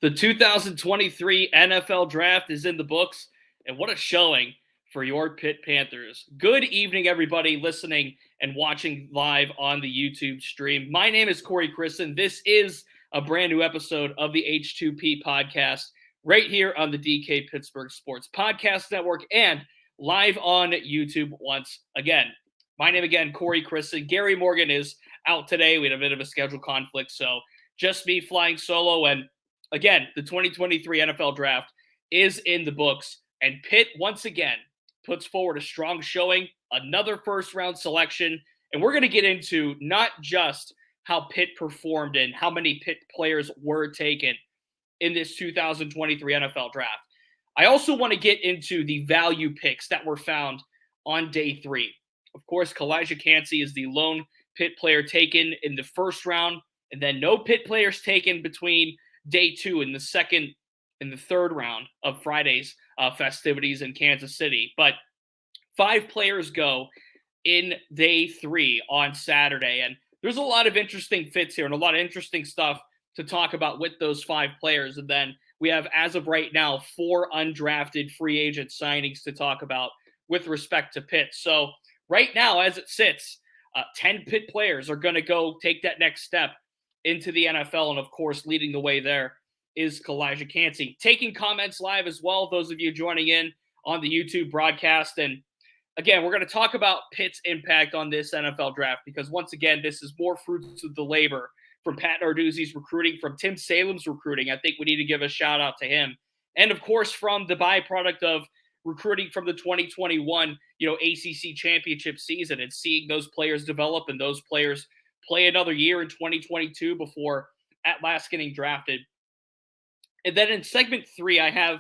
The 2023 NFL Draft is in the books, and what a showing for your Pitt Panthers. Good evening, everybody listening and watching live on the YouTube stream. My name is Corey Christen. This is a brand new episode of the H2P Podcast right here on the DK Pittsburgh Sports Podcast Network and live on YouTube once again. My name again, Corey Christen. Gary Morgan is out today. We had a bit of a schedule conflict, so just me flying solo. And again, the 2023 NFL Draft is in the books, and Pitt once again puts forward a strong showing, another first-round selection, and we're going to get into not just how Pitt performed and how many Pitt players were taken in this 2023 NFL Draft. I also want to get into the value picks that were found on day 3. Of course, Calijah Kancey is the lone Pitt player taken in the first round, and then no Pitt players taken between day 2 and the second and the third round of Friday's festivities in Kansas City. But 5 players go in day 3 on Saturday. And there's a lot of interesting fits here and a lot of interesting stuff to talk about with those 5 players. And then we have, as of right now, 4 undrafted free agent signings to talk about with respect to Pitt. So right now, as it sits, 10 Pitt players are going to go take that next step into the NFL. And of course, leading the way there is Calijah Kancey. Taking comments live as well, those of you joining in on the YouTube broadcast. And again, we're going to talk about Pitt's impact on this NFL draft because once again, this is more fruits of the labor from Pat Narduzzi's recruiting, from Tim Salem's recruiting. I think we need to give a shout out to him. And of course, from the byproduct of recruiting from the 2021, ACC championship season and seeing those players develop and those players play another year in 2022 before at last getting drafted. And then in segment 3, I have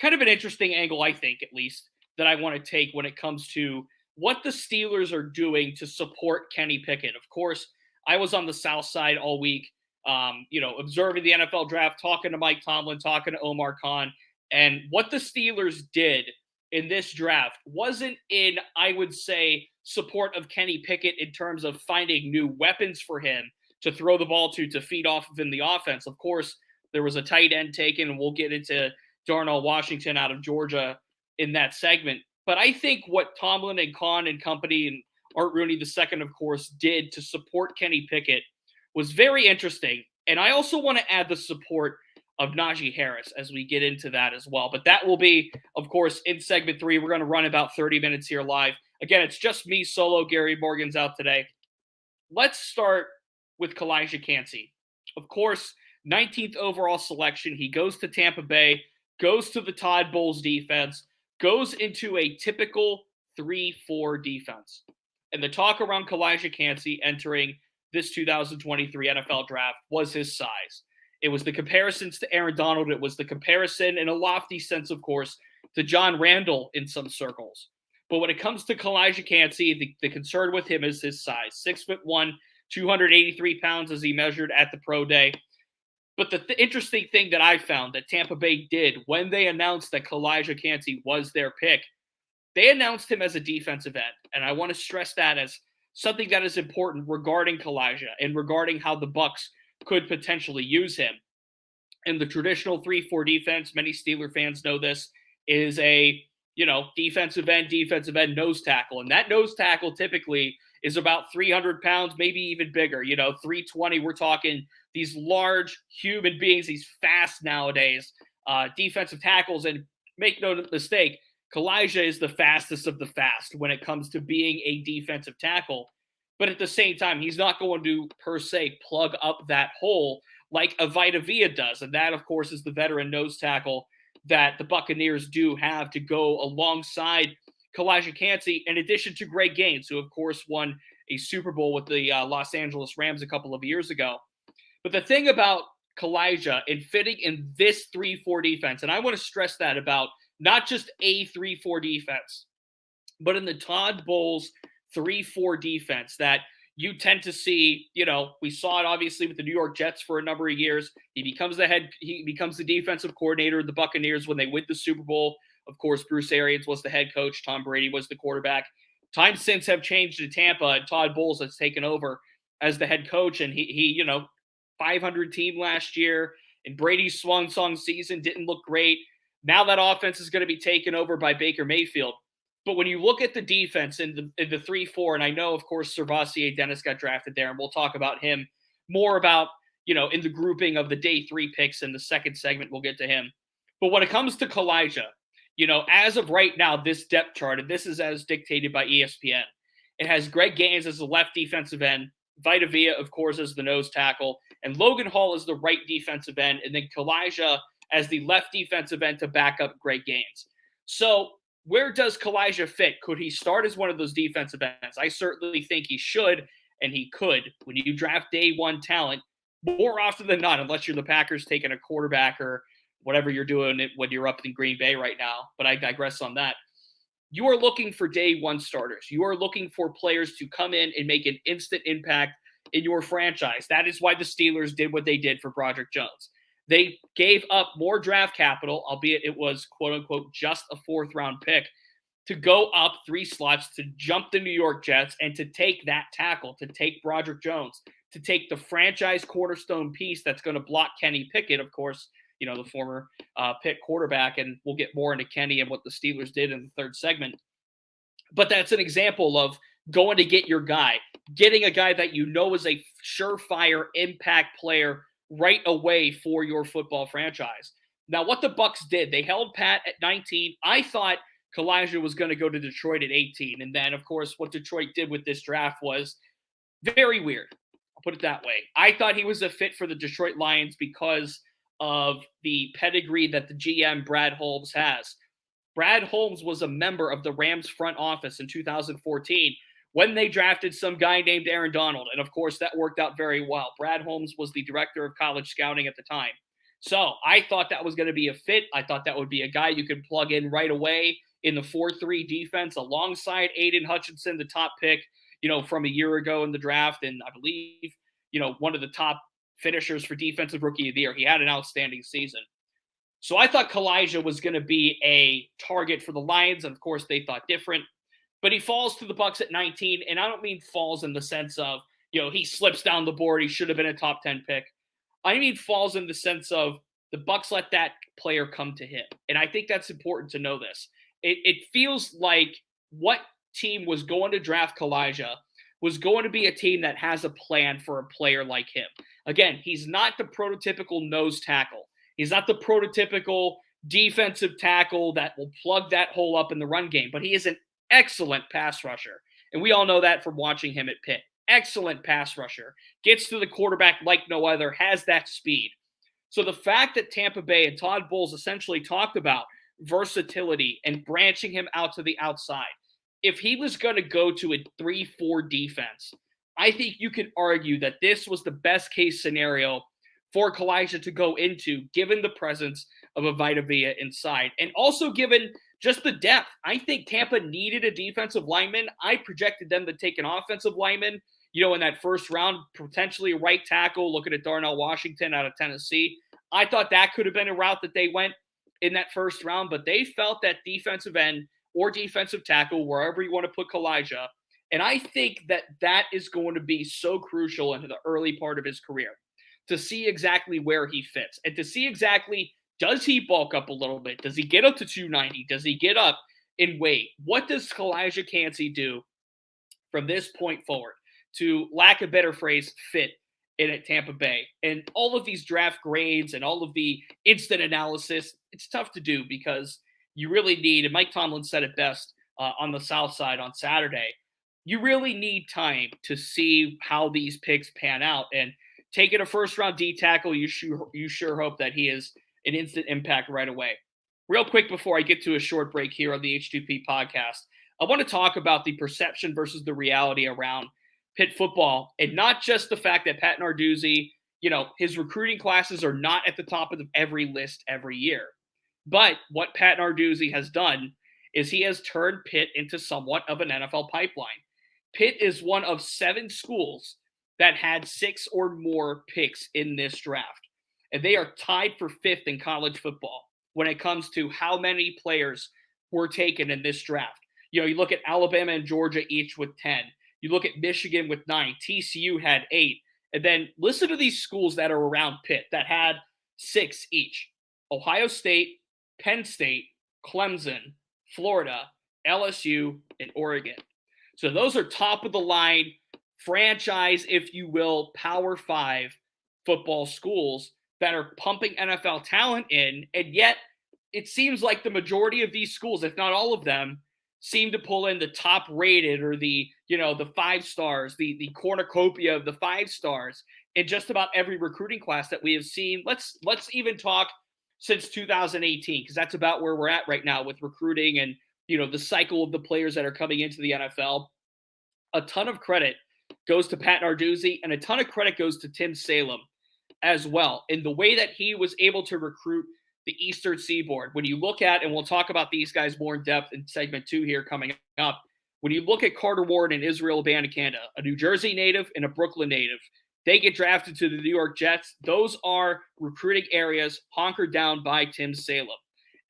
kind of an interesting angle, I think, at least, that I want to take when it comes to what the Steelers are doing to support Kenny Pickett. Of course, I was on the South Side all week, observing the NFL draft, talking to Mike Tomlin, talking to Omar Khan, and what the Steelers did in this draft wasn't in, I would say, support of Kenny Pickett in terms of finding new weapons for him to throw the ball to feed off of in the offense. Of course, there was a tight end taken, and we'll get into Darnell Washington out of Georgia in that segment. But I think what Tomlin and Khan and company and Art Rooney II, of course, did to support Kenny Pickett was very interesting. And I also want to add the support of Najee Harris as we get into that as well. But that will be, of course, in segment 3. We're going to run about 30 minutes here live. Again, it's just me solo. Gary Morgan's out today. Let's start with Calijah Kancey. Of course, 19th overall selection. He goes to Tampa Bay, goes to the Todd Bowles defense, goes into a typical 3-4 defense. And the talk around Calijah Kancey entering this 2023 NFL draft was his size. It was the comparisons to Aaron Donald. It was the comparison, in a lofty sense, of course, to John Randall in some circles. But when it comes to Calijah Kancey, the concern with him is his size. 6'1", 283 pounds as he measured at the pro day. But the interesting thing that I found that Tampa Bay did when they announced that Calijah Kancey was their pick, they announced him as a defensive end. And I want to stress that as something that is important regarding Calijah and regarding how the Bucs could potentially use him. And the traditional 3-4 defense, many Steeler fans know this, is a defensive end nose tackle. And that nose tackle typically is about 300 pounds, maybe even bigger, 320. We're talking these large human beings, these fast nowadays, defensive tackles. And make no mistake, Calijah is the fastest of the fast when it comes to being a defensive tackle. But at the same time, he's not going to, per se, plug up that hole like a Vita Vea does. And that, of course, is the veteran nose tackle that the Buccaneers do have to go alongside Calijah Kancey, in addition to Greg Gaines, who, of course, won a Super Bowl with the Los Angeles Rams a couple of years ago. But the thing about Calijah in fitting in this 3-4 defense, and I want to stress that about not just a 3-4 defense, but in the Todd Bowles 3-4 defense that you tend to see, we saw it obviously with the New York Jets for a number of years. He becomes the defensive coordinator of the Buccaneers when they win the Super Bowl. Of course, Bruce Arians was the head coach. Tom Brady was the quarterback. Times since have changed to Tampa, and Todd Bowles has taken over as the head coach. And he 500 team last year. in Brady's swan song season didn't look great. Now that offense is going to be taken over by Baker Mayfield. But when you look at the defense in the 3-4, and I know, of course, Servassier Dennis got drafted there, and we'll talk about him more about, in the grouping of the day 3 picks in the second segment. We'll get to him. But when it comes to Kalijah, as of right now, this depth chart, and this is as dictated by ESPN, it has Greg Gaines as the left defensive end, Vita Vea, of course, as the nose tackle, and Logan Hall as the right defensive end, and then Kalijah as the left defensive end to back up Greg Gaines. So where does Kalijah fit? Could he start as one of those defensive ends? I certainly think he should, and he could. When you draft day 1 talent, more often than not, unless you're the Packers taking a quarterback or whatever you're doing when you're up in Green Bay right now, but I digress on that. You are looking for day 1 starters. You are looking for players to come in and make an instant impact in your franchise. That is why the Steelers did what they did for Broderick Jones. They gave up more draft capital, albeit it was, quote unquote, just a 4th-round pick, to go up 3 slots, to jump the New York Jets, and to take that tackle, to take Broderick Jones, to take the franchise cornerstone piece that's going to block Kenny Pickett, of course, the former Pitt quarterback, and we'll get more into Kenny and what the Steelers did in the 3rd segment. But that's an example of going to get your guy, getting a guy that is a surefire impact player right away for your football franchise. Now, what the Bucs did, they held pat at 19. I thought Kalijah was going to go to Detroit at 18. And then, of course, what Detroit did with this draft was very weird. I'll put it that way. I thought he was a fit for the Detroit Lions because of the pedigree that the GM Brad Holmes has. Brad Holmes was a member of the Rams front office in 2014 when they drafted some guy named Aaron Donald. And of course, that worked out very well. Brad Holmes was the director of college scouting at the time. So I thought that was going to be a fit. I thought that would be a guy you could plug in right away in the 4-3 defense alongside Aiden Hutchinson, the top pick, from a year ago in the draft. And I believe, one of the top finishers for Defensive Rookie of the Year. He had an outstanding season. So I thought Kalijah was going to be a target for the Lions. And of course, they thought different. But he falls to the Bucs at 19. And I don't mean falls in the sense of, he slips down the board. He should have been a top 10 pick. I mean falls in the sense of the Bucs let that player come to him. And I think that's important to know this. It feels like what team was going to draft Kalijah was going to be a team that has a plan for a player like him. Again, he's not the prototypical nose tackle. He's not the prototypical defensive tackle that will plug that hole up in the run game, but he is an excellent pass rusher. And we all know that from watching him at Pitt. Excellent pass rusher. Gets to the quarterback like no other, has that speed. So the fact that Tampa Bay and Todd Bowles essentially talked about versatility and branching him out to the outside, if he was going to go to a 3-4 defense, I think you could argue that this was the best case scenario for Kalijah to go into, given the presence of a Vita Vea inside. And also given just the depth. I think Tampa needed a defensive lineman. I projected them to take an offensive lineman, in that first round, potentially a right tackle, looking at Darnell Washington out of Tennessee. I thought that could have been a route that they went in that first round, but they felt that defensive end or defensive tackle, wherever you want to put Kalijah. And I think that is going to be so crucial into the early part of his career to see exactly where he fits and to see exactly, does he bulk up a little bit? Does he get up to 290? Does he get up in weight? What does Kalijah Kancey do from this point forward to, lack of a better phrase, fit in at Tampa Bay? And all of these draft grades and all of the instant analysis, it's tough to do because you really need, and Mike Tomlin said it best on the South Side on Saturday, you really need time to see how these picks pan out. And taking a first-round D tackle, you sure hope that he is an instant impact right away. Real quick before I get to a short break here on the H2P podcast, I want to talk about the perception versus the reality around Pitt football, and not just the fact that Pat Narduzzi, his recruiting classes are not at the top of every list every year. But what Pat Narduzzi has done is he has turned Pitt into somewhat of an NFL pipeline. Pitt is one of 7 schools that had 6 or more picks in this draft. And they are tied for 5th in college football when it comes to how many players were taken in this draft. You look at Alabama and Georgia each with 10. You look at Michigan with 9. TCU had 8. And then listen to these schools that are around Pitt that had 6 each. Ohio State, Penn State, Clemson, Florida, LSU, and Oregon. So those are top of the line franchise, if you will, Power 5 football schools that are pumping NFL talent in. And yet it seems like the majority of these schools, if not all of them, seem to pull in the top rated or the 5 stars, the cornucopia of the 5 stars in just about every recruiting class that we have seen. Let's even talk since 2018, because that's about where we're at right now with recruiting and the cycle of the players that are coming into the NFL. A ton of credit goes to Pat Narduzzi, and a ton of credit goes to Tim Salem as well in the way that he was able to recruit the Eastern Seaboard. When you look at, and we'll talk about these guys more in depth in segment 2 here coming up, when you look at Carter Warren and Israel Abanikanda, a New Jersey native and a Brooklyn native, they get drafted to the New York Jets. Those are recruiting areas honkered down by Tim Salem.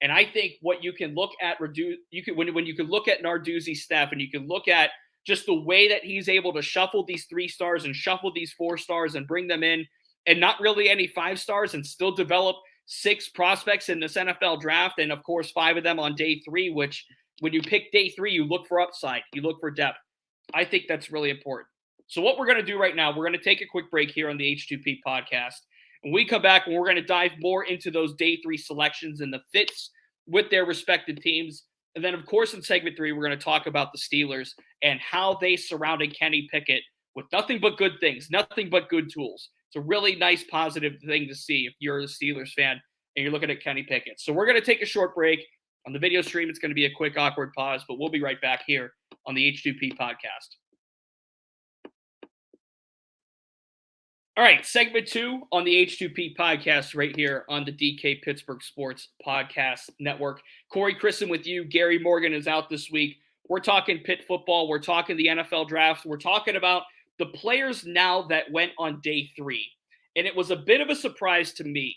And I think what you can look at, when you can look at Narduzzi's staff and you can look at just the way that he's able to shuffle these 3 stars and shuffle these 4 stars and bring them in, and not really any 5 stars, and still develop 6 prospects in this NFL draft, and of course 5 of them on day 3, which when you pick day 3, you look for upside, you look for depth. I think that's really important. So what we're going to do right now, we're going to take a quick break here on the H2P podcast. When we come back, and we're going to dive more into those day 3 selections and the fits with their respective teams. And then, of course, in segment 3, we're going to talk about the Steelers and how they surrounded Kenny Pickett with nothing but good things, nothing but good tools. It's a really nice, positive thing to see if you're a Steelers fan and you're looking at Kenny Pickett. So we're going to take a short break. On the video stream, it's going to be a quick, awkward pause, but we'll be right back here on the H2P podcast. All right, segment 2 on the H2P podcast right here on the DK Pittsburgh Sports Podcast Network. Corey Christen with you. Gary Morgan is out this week. We're talking Pitt football. We're talking the NFL draft. We're talking about the players now that went on day 3. And it was a bit of a surprise to me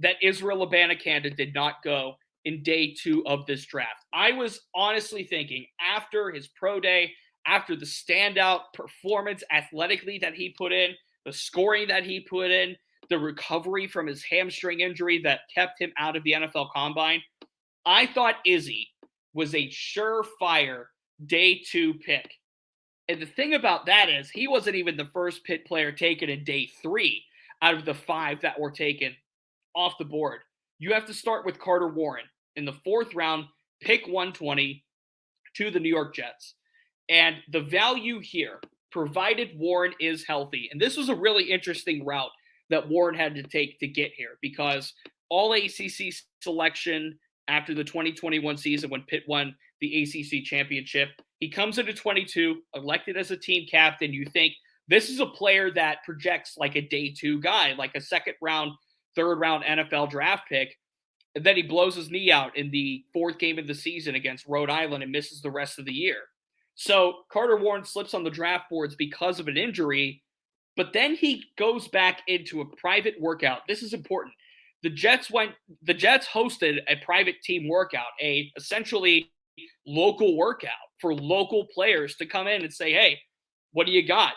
that Israel Abanikanda did not go in day 2 of this draft. I was honestly thinking after his pro day, after the standout performance athletically that he put in, the scoring that he put in, the recovery from his hamstring injury that kept him out of the NFL Combine, I thought Izzy was a surefire day 2 pick. And the thing about that is he wasn't even the first Pitt player taken in day 3 out of the 5 that were taken off the board. You have to start with Carter Warren in the 4th round, pick 120 to the New York Jets. And the value here, provided Warren is healthy. And this was a really interesting route that Warren had to take to get here, because all ACC selection after the 2021 season when Pitt won the ACC championship, he comes into 22, elected as a team captain. You think this is a player that projects like a day 2 guy, like a 2nd round, 3rd round NFL draft pick. And then he blows his knee out in the 4th game of the season against Rhode Island and misses the rest of the year. So Carter Warren slips on the draft boards because of an injury, but then he goes back into a private workout. This is important. The Jets hosted a private team workout, a essentially local workout for local players to come in and say, hey, what do you got?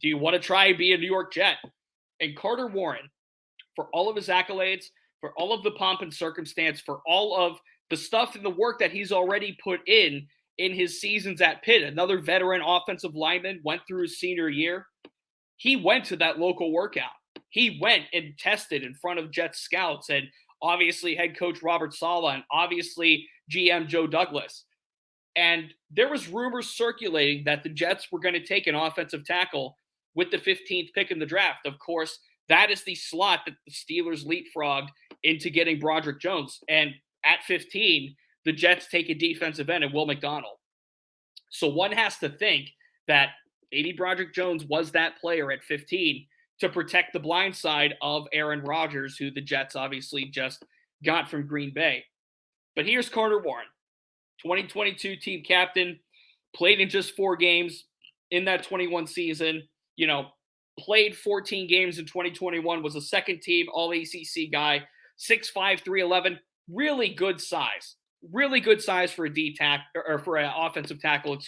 Do you want to try and be a New York Jet? And Carter Warren, for all of his accolades, for all of the pomp and circumstance, for all of the stuff and the work that he's already put in his seasons at Pitt, another veteran offensive lineman, went through his senior year. He went to that local workout. He went and tested in front of Jets scouts and obviously head coach Robert Saleh and obviously GM Joe Douglas. And there was rumors circulating that the Jets were going to take an offensive tackle with the 15th pick in the draft. Of course, that is the slot that the Steelers leapfrogged into getting Broderick Jones. And at 15, the Jets take a defensive end in Will McDonald. So one has to think that maybe Broderick Jones was that player at 15 to protect the blind side of Aaron Rodgers, who the Jets obviously just got from Green Bay. But here's Carter Warren, 2022 team captain, played in just 4 games in that 21 season, played 14 games in 2021, was a second team All-ACC guy, 6'5", 311, really good size for a D-tack or for an offensive tackle,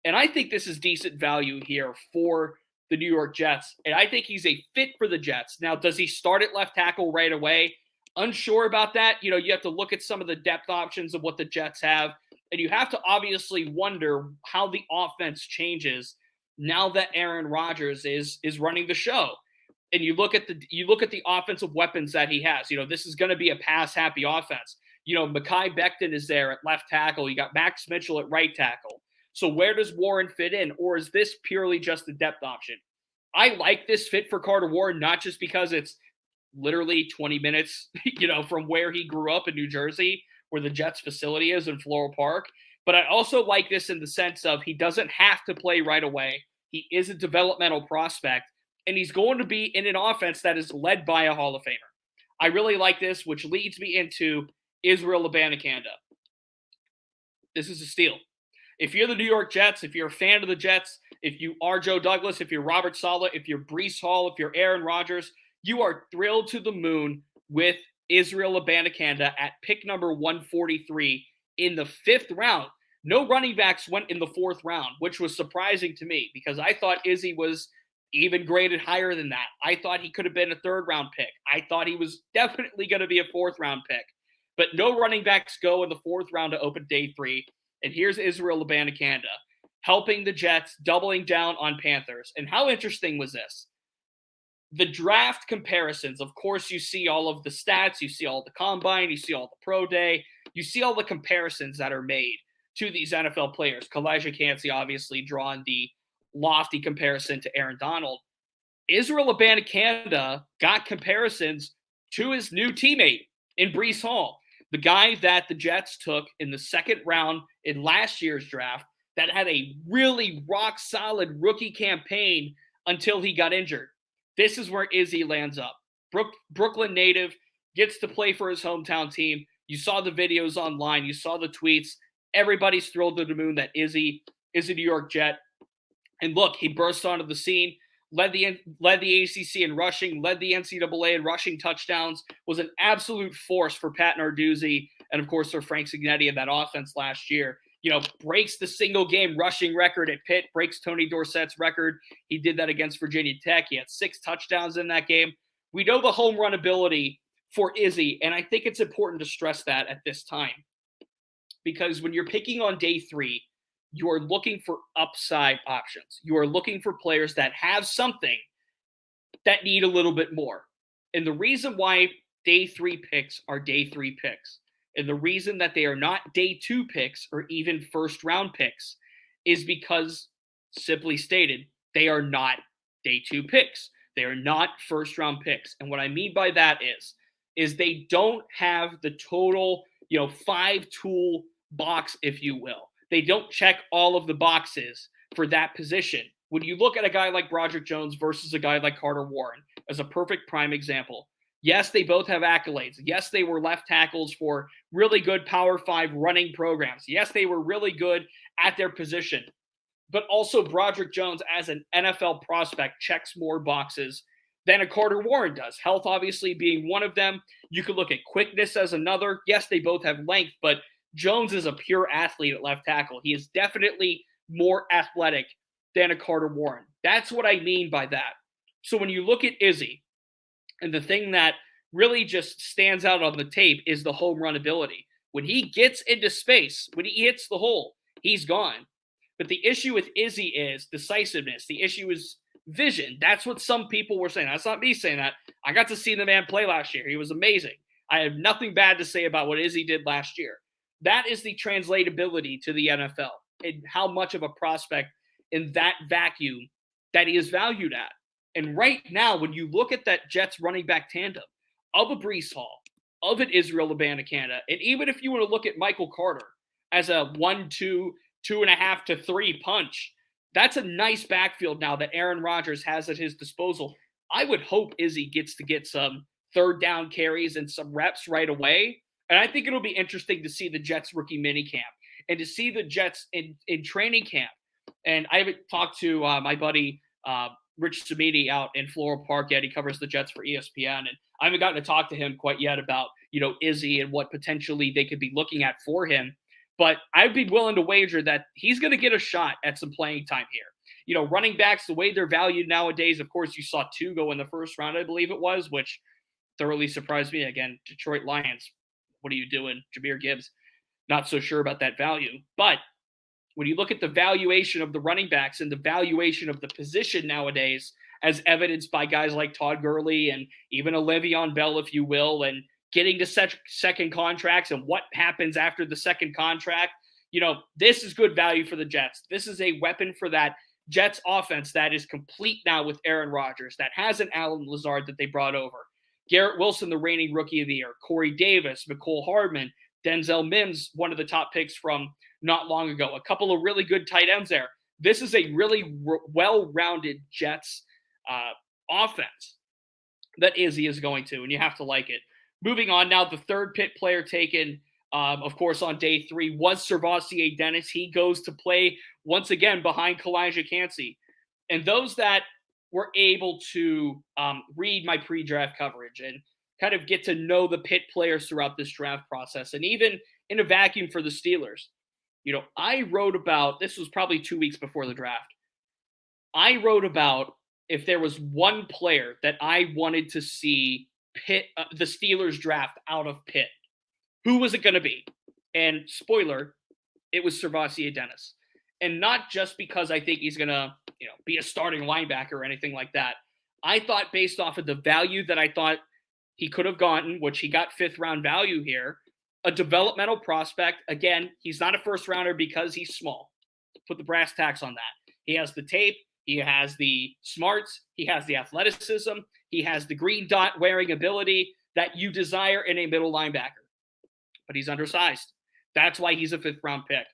And I think this is decent value here for the New York Jets, and I think he's a fit for the Jets. Now, does he start at left tackle right away? Unsure about that. You have to look at some of the depth options of what the Jets have, and you have to obviously wonder how the offense changes now that Aaron Rodgers is running the show. And you look at the offensive weapons that he has. This is going to be a pass-happy offense. Mekhi Becton is there at left tackle. You got Max Mitchell at right tackle. So where does Warren fit in? Or is this purely just a depth option? I like this fit for Carter Warren, not just because it's literally 20 minutes, from where he grew up in New Jersey, where the Jets facility is in Floral Park. But I also like this in the sense of he doesn't have to play right away. He is a developmental prospect, and he's going to be in an offense that is led by a Hall of Famer. I really like this, which leads me into Israel Abanikanda. This is a steal. If you're the New York Jets, if you're a fan of the Jets, if you are Joe Douglas, if you're Robert Saleh, if you're Breece Hall, if you're Aaron Rodgers, you are thrilled to the moon with Israel Abanikanda at pick number 143 in the 5th round. No running backs went in the 4th round, which was surprising to me because I thought Izzy was even graded higher than that. I thought he could have been a 3rd round pick. I thought he was definitely going to be a 4th round pick. But no running backs go in the 4th round to open day 3. And here's Israel Abanikanda helping the Jets, doubling down on Panthers. And how interesting was this? The draft comparisons, of course, you see all of the stats, you see all the combine, you see all the pro day, you see all the comparisons that are made to these NFL players. Kalijah Kancey obviously drawing the lofty comparison to Aaron Donald. Israel Abanikanda got comparisons to his new teammate in Breece Hall, the guy that the Jets took in the 2nd round in last year's draft that had a really rock-solid rookie campaign until he got injured. This is where Izzy lands up. Brooklyn native, gets to play for his hometown team. You saw the videos online. You saw the tweets. Everybody's thrilled to the moon that Izzy is a New York Jet. And look, he burst onto the scene, led the ACC in rushing, led the NCAA in rushing touchdowns, was an absolute force for Pat Narduzzi and, of course, for Frank Cignetti in that offense last year. Breaks the single-game rushing record at Pitt, breaks Tony Dorsett's record. He did that against Virginia Tech. He had 6 touchdowns in that game. We know the home run ability for Izzy, and I think it's important to stress that at this time. Because when you're picking on day 3, you are looking for upside options. You are looking for players that have something that need a little bit more. And the reason why day 3 picks are day 3 picks, and the reason that they are not day 2 picks or even 1st round picks is because, simply stated, they are not day 2 picks. They are not 1st round picks. And what I mean by that is they don't have the total, 5-tool box, if you will. They don't check all of the boxes for that position. When you look at a guy like Broderick Jones versus a guy like Carter Warren as a perfect prime example, yes, they both have accolades. Yes, they were left tackles for really good Power 5 running programs. Yes, they were really good at their position. But also Broderick Jones as an NFL prospect checks more boxes than a Carter Warren does. Health obviously being one of them. You could look at quickness as another. Yes, they both have length, but Jones is a pure athlete at left tackle. He is definitely more athletic than a Carter Warren. That's what I mean by that. So when you look at Izzy, and the thing that really just stands out on the tape is the home run ability. When he gets into space, when he hits the hole, he's gone. But the issue with Izzy is decisiveness. The issue is vision. That's what some people were saying. That's not me saying that. I got to see the man play last year. He was amazing. I have nothing bad to say about what Izzy did last year. That is the translatability to the NFL and how much of a prospect in that vacuum that he is valued at. And right now, when you look at that Jets running back tandem of a Breece Hall, of an Israel Abanikanda, and even if you want to look at Michael Carter as a 1, 2, 2.5 to 3 punch, that's a nice backfield now that Aaron Rodgers has at his disposal. I would hope Izzy gets to get some 3rd down carries and some reps right away. And I think it'll be interesting to see the Jets rookie minicamp and to see the Jets in training camp. And I haven't talked to my buddy Rich Samiti out in Floral Park yet. He covers the Jets for ESPN. And I haven't gotten to talk to him quite yet about, Izzy and what potentially they could be looking at for him. But I'd be willing to wager that he's going to get a shot at some playing time here. running backs, the way they're valued nowadays, of course, you saw 2 go in the first round, I believe it was, which thoroughly surprised me. Again, Detroit Lions, what are you doing? Jahmyr Gibbs, not so sure about that value. But when you look at the valuation of the running backs and the valuation of the position nowadays, as evidenced by guys like Todd Gurley and even a Le'Veon Bell, if you will, and getting to second contracts and what happens after the second contract, this is good value for the Jets. This is a weapon for that Jets offense that is complete now with Aaron Rodgers, that has an Allen Lazard that they brought over. Garrett Wilson, the reigning Rookie of the Year. Corey Davis, McCole Hardman, Denzel Mims, one of the top picks from not long ago. A couple of really good tight ends there. This is a really well-rounded Jets offense that Izzy is going to, and you have to like it. Moving on now, the third Pitt player taken, of course, on day 3 was SirVocea Dennis. He goes to play once again behind Kalijah Cansey. And those that were able to read my pre-draft coverage and kind of get to know the Pitt players throughout this draft process, and even in a vacuum for the Steelers, I wrote about, this was probably 2 weeks before the draft, I wrote about if there was one player that I wanted to see Pitt, the Steelers draft out of Pitt, who was it going to be? And spoiler, it was SirVocea Dennis. And not just because I think he's going to, be a starting linebacker or anything like that. I thought based off of the value that I thought he could have gotten, which he got 5th round value here, a developmental prospect. Again, he's not a first rounder because he's small. Put the brass tacks on that. He has the tape. He has the smarts. He has the athleticism. He has the green dot wearing ability that you desire in a middle linebacker. But he's undersized. That's why he's a 5th round pick.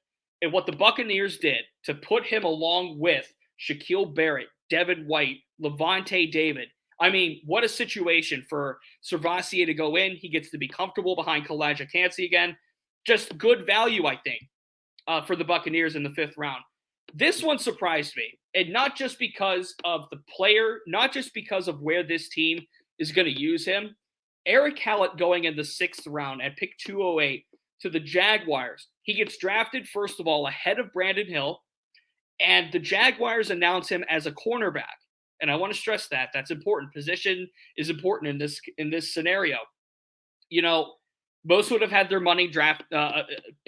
And what the Buccaneers did to put him along with Shaquille Barrett, Devin White, Levante David. I mean, what a situation for SirVocea to go in. He gets to be comfortable behind Kalijah Cansey again. Just good value, I think, for the Buccaneers in the 5th round. This one surprised me, and not just because of the player, not just because of where this team is going to use him. Eric Hallett going in the 6th round at pick 208 to the Jaguars. He gets drafted, first of all, ahead of Brandon Hill, and the Jaguars announce him as a cornerback. And I want to stress that. That's important. Position is important in this scenario. Most would have had their money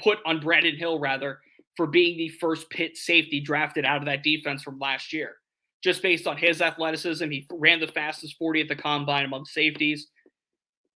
put on Brandon Hill, rather, for being the first Pitt safety drafted out of that defense from last year. Just based on his athleticism, he ran the fastest 40 at the combine among safeties.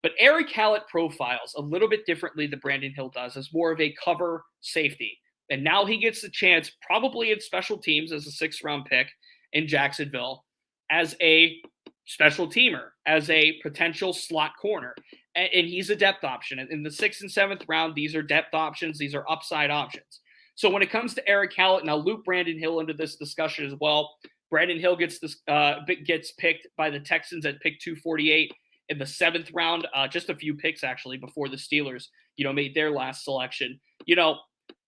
But Eric Hallett profiles a little bit differently than Brandon Hill does, as more of a cover safety. And now he gets the chance, probably in special teams as a 6th round pick in Jacksonville, as a special teamer, as a potential slot corner. And he's a depth option. In the 6th and 7th round, these are depth options. These are upside options. So when it comes to Eric Hallett, and I'll loop Brandon Hill into this discussion as well. Brandon Hill gets picked by the Texans at pick 248 in the 7th round, just a few picks actually before the Steelers, made their last selection.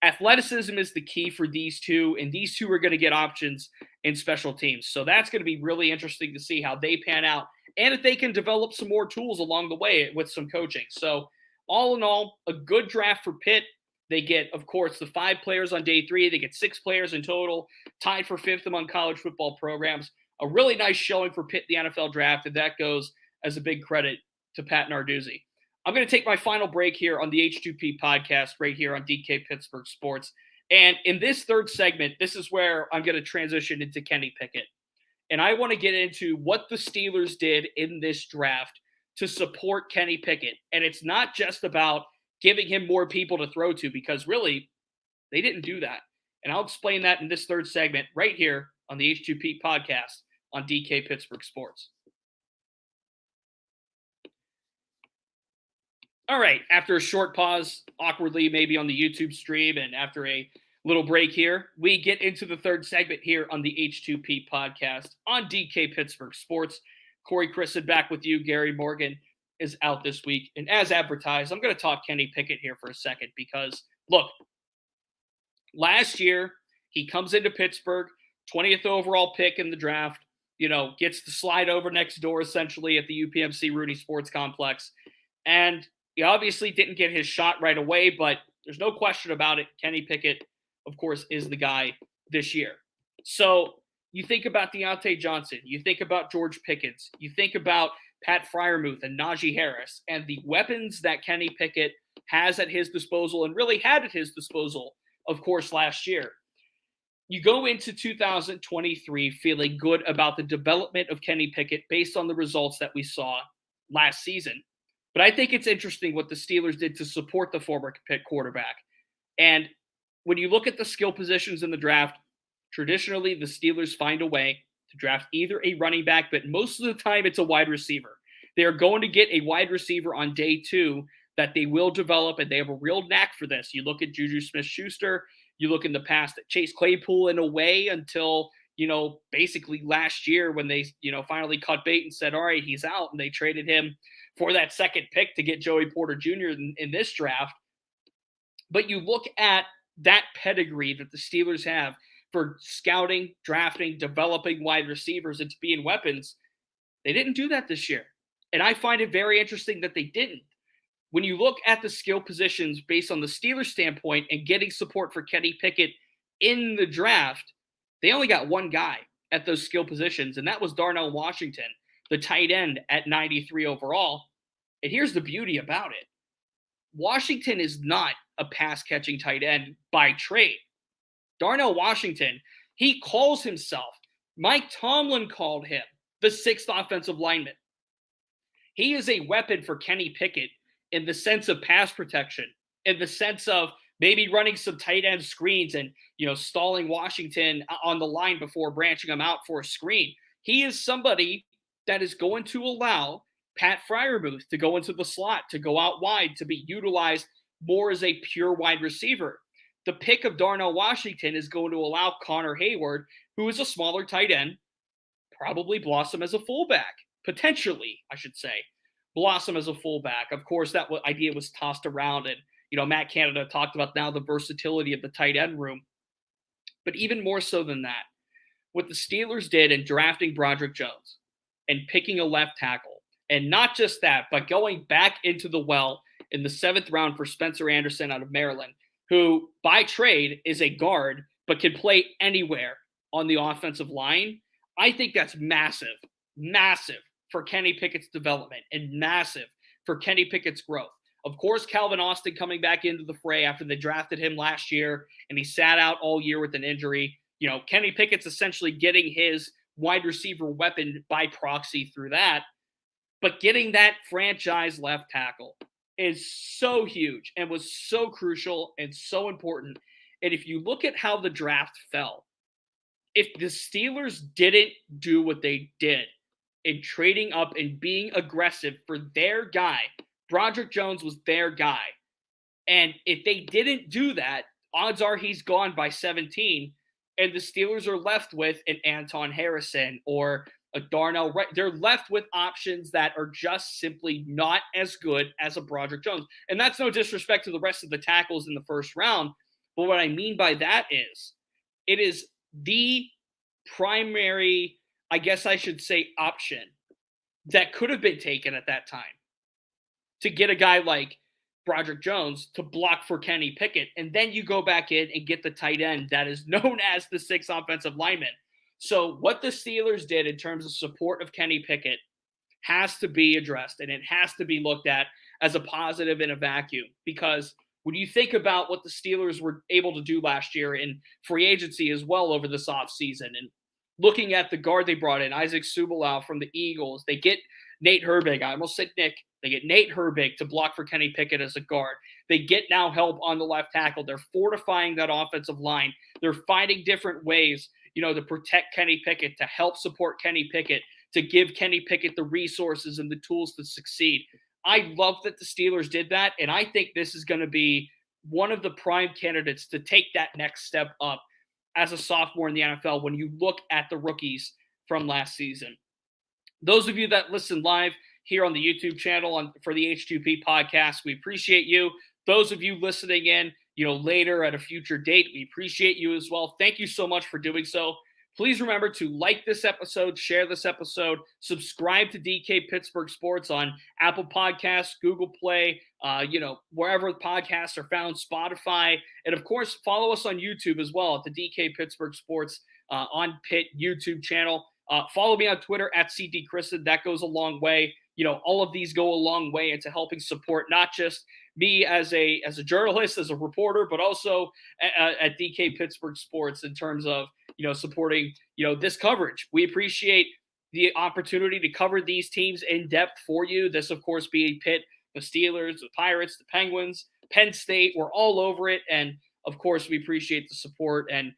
Athleticism is the key for these two, and these two are going to get options in special teams. So that's going to be really interesting to see how they pan out and if they can develop some more tools along the way with some coaching. So all in all, a good draft for Pitt. They get, of course, the 5 players on day 3. They get 6 players in total, tied for 5th among college football programs. A really nice showing for Pitt in the NFL draft, and that goes as a big credit to Pat Narduzzi. I'm going to take my final break here on the H2P podcast right here on DK Pittsburgh Sports. And in this third segment, this is where I'm going to transition into Kenny Pickett. And I want to get into what the Steelers did in this draft to support Kenny Pickett. And it's not just about giving him more people to throw to, because really, they didn't do that. And I'll explain that in this third segment right here on the H2P podcast on DK Pittsburgh Sports. All right, after a short pause, awkwardly maybe on the YouTube stream, and after a little break here, we get into the third segment here on the H2P podcast on DK Pittsburgh Sports. Corey Christen back with you. Gary Morgan is out this week. And as advertised, I'm going to talk Kenny Pickett here for a second because, look, last year he comes into Pittsburgh, 20th overall pick in the draft, gets to slide over next door essentially at the UPMC Rooney Sports Complex. And he obviously didn't get his shot right away, but there's no question about it. Kenny Pickett, of course, is the guy this year. So You think about Deontay Johnson. You think about George Pickens. You think about Pat Freiermuth and Najee Harris and the weapons that Kenny Pickett has at his disposal and really had at his disposal, of course, last year. You go into 2023 feeling good about the development of Kenny Pickett based on the results that we saw last season. But I think it's interesting what the Steelers did to support the former Pitt quarterback. And when you look at the skill positions in the draft, traditionally the Steelers find a way to draft either a running back, but most of the time it's a wide receiver. They are going to get a wide receiver on day 2 that they will develop, and they have a real knack for this. You look at Juju Smith-Schuster, you look in the past at Chase Claypool in a way until, basically last year when they, finally cut bait and said, all right, he's out, and they traded him for that second pick to get Joey Porter Jr. in this draft. But you look at that pedigree that the Steelers have for scouting, drafting, developing wide receivers into being weapons. They didn't do that this year. And I find it very interesting that they didn't. When you look at the skill positions based on the Steelers standpoint and getting support for Kenny Pickett in the draft, they only got one guy at those skill positions, and that was Darnell Washington, the tight end at 93 overall. And here's the beauty about it. Washington is not a pass-catching tight end by trade. Darnell Washington, he calls himself, Mike Tomlin called him the 6th offensive lineman. He is a weapon for Kenny Pickett in the sense of pass protection, in the sense of maybe running some tight end screens and, stalling Washington on the line before branching him out for a screen. He is somebody that is going to allow Pat Freiermuth to go into the slot, to go out wide, to be utilized more as a pure wide receiver. The pick of Darnell Washington is going to allow Connor Hayward, who is a smaller tight end, probably blossom as a fullback. Potentially, I should say, blossom as a fullback. Of course, that idea was tossed around, and Matt Canada talked about now the versatility of the tight end room. But even more so than that, what the Steelers did in drafting Broderick Jones and picking a left tackle, and not just that, but going back into the well in the 7th round for Spencer Anderson out of Maryland, who by trade is a guard but can play anywhere on the offensive line. I think that's massive for Kenny Pickett's development and massive for Kenny Pickett's growth. Of course, Calvin Austin coming back into the fray after they drafted him last year and he sat out all year with an injury. Kenny Pickett's essentially getting his wide receiver weapon by proxy through that. But getting that franchise left tackle is so huge and was so crucial and so important. And if you look at how the draft fell, if the Steelers didn't do what they did in trading up and being aggressive for their guy, Broderick Jones was their guy. And if they didn't do that, odds are he's gone by 17, and the Steelers are left with an Anton Harrison or a Darnell Wright. They're left with options that are just simply not as good as a Broderick Jones. And that's no disrespect to the rest of the tackles in the first round. But what I mean by that is it is the primary, I guess I should say, option that could have been taken at that time to get a guy like Broderick Jones to block for Kenny Pickett. And then you go back in and get the tight end that is known as the 6th offensive lineman. So what the Steelers did in terms of support of Kenny Pickett has to be addressed, and it has to be looked at as a positive in a vacuum. Because when you think about what the Steelers were able to do last year in free agency as well over this offseason, and looking at the guard they brought in, Isaac Subalau from the Eagles, they get Nate Herbig. I almost said Nick. They get Nate Herbig to block for Kenny Pickett as a guard. They get now help on the left tackle. They're fortifying that offensive line. They're finding different ways, to protect Kenny Pickett, to help support Kenny Pickett, to give Kenny Pickett the resources and the tools to succeed. I love that the Steelers did that, and I think this is going to be one of the prime candidates to take that next step up as a sophomore in the NFL when you look at the rookies from last season. Those of you that listen live here on the YouTube channel for the H2P Podcast, we appreciate you. Those of you listening in, later at a future date, we appreciate you as well. Thank you so much for doing so. Please remember to like this episode, share this episode, subscribe to DK Pittsburgh Sports on Apple Podcasts, Google Play, wherever podcasts are found, Spotify, and of course, follow us on YouTube as well at the DK Pittsburgh Sports on Pitt YouTube channel. Follow me on Twitter at CDChristen. That goes a long way. All of these go a long way into helping support not just me as a journalist, as a reporter, but also at DK Pittsburgh Sports in terms of supporting this coverage. We appreciate the opportunity to cover these teams in depth for you. This, of course, being Pitt, the Steelers, the Pirates, the Penguins, Penn State. We're all over it, and of course, we appreciate the support. And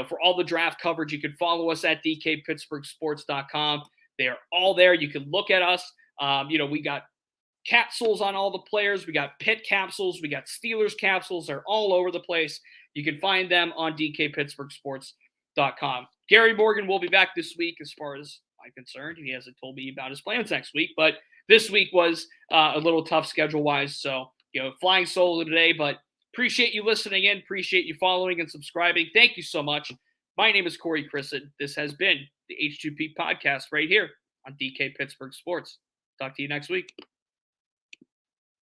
for all the draft coverage, you can follow us at DKPittsburghSports.com. They are all there. You can look at us. We got capsules on all the players. We got Pitt capsules. We got Steelers capsules. They're all over the place. You can find them on DKPittsburghSports.com. Gary Morgan will be back this week as far as I'm concerned. He hasn't told me about his plans next week, but this week was a little tough schedule-wise. So, flying solo today, but appreciate you listening in. Appreciate you following and subscribing. Thank you so much. My name is Corey Christen. This has been the H2P Podcast right here on DK Pittsburgh Sports. Talk to you next week.